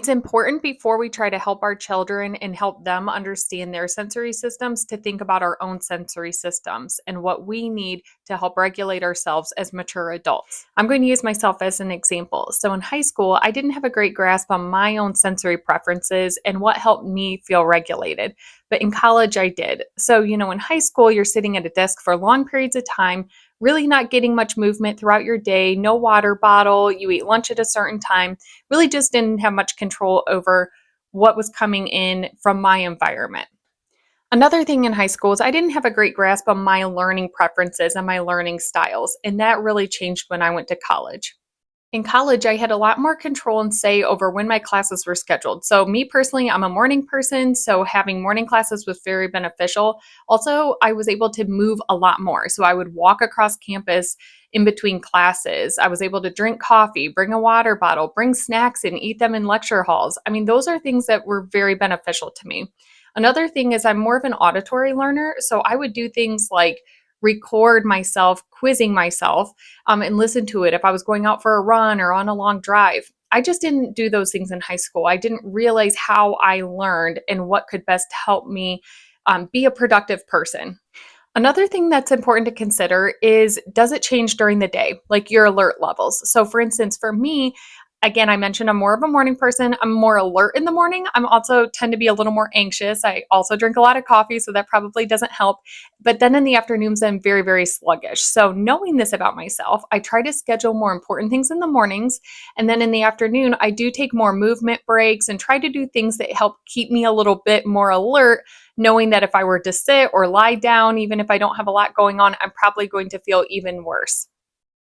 It's important before we try to help our children and help them understand their sensory systems to think about our own sensory systems and what we need to help regulate ourselves as mature adults. I'm going to use myself as an example. So in high school, I didn't have a great grasp on my own sensory preferences and what helped me feel regulated. But in college, I did. So, in high school, you're sitting at a desk for long periods of time, really not getting much movement throughout your day, no water bottle, you eat lunch at a certain time, really just didn't have much control over what was coming in from my environment. Another thing in high school is I didn't have a great grasp on my learning preferences and my learning styles, and that really changed when I went to college. In college, I had a lot more control and say over when my classes were scheduled. So, me personally, I'm a morning person, so having morning classes was very beneficial. Also, I was able to move a lot more. So, I would walk across campus in between classes. I was able to drink coffee, bring a water bottle, bring snacks, and eat them in lecture halls. I mean, those are things that were very beneficial to me. Another thing is, I'm more of an auditory learner. So, I would do things like record myself quizzing myself and listen to it if I was going out for a run or on a long drive. I just didn't do those things in high school. I didn't realize how I learned and what could best help me be a productive person. Another thing that's important to consider is, does it change during the day, like your alert levels? So, for instance, for me, again, I mentioned I'm more of a morning person. I'm more alert in the morning. I'm also tend to be a little more anxious. I also drink a lot of coffee, so that probably doesn't help. But then in the afternoons, I'm very, very sluggish. So, knowing this about myself, I try to schedule more important things in the mornings. And then in the afternoon, I do take more movement breaks and try to do things that help keep me a little bit more alert, knowing that if I were to sit or lie down, even if I don't have a lot going on, I'm probably going to feel even worse.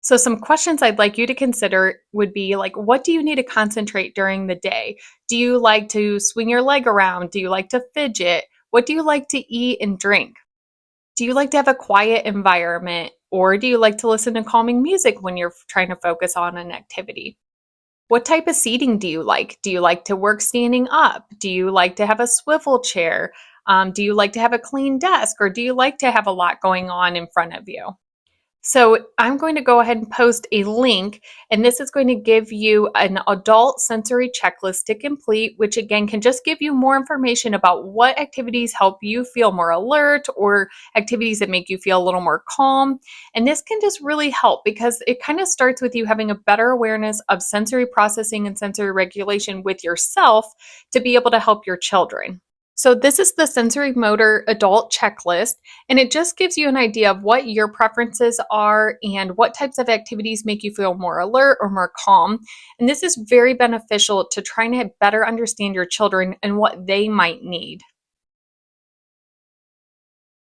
So, some questions I'd like you to consider would be like, what do you need to concentrate during the day? Do you like to swing your leg around? Do you like to fidget? What do you like to eat and drink? Do you like to have a quiet environment? Or do you like to listen to calming music when you're trying to focus on an activity? What type of seating do you like? Do you like to work standing up? Do you like to have a swivel chair? Do you like to have a clean desk? Or do you like to have a lot going on in front of you? So I'm going to go ahead and post a link, and this is going to give you an adult sensory checklist to complete, which again can just give you more information about what activities help you feel more alert or activities that make you feel a little more calm. And this can just really help because it kind of starts with you having a better awareness of sensory processing and sensory regulation with yourself to be able to help your children. So, this is the sensory motor adult checklist, and it just gives you an idea of what your preferences are and what types of activities make you feel more alert or more calm. And this is very beneficial to trying to better understand your children and what they might need.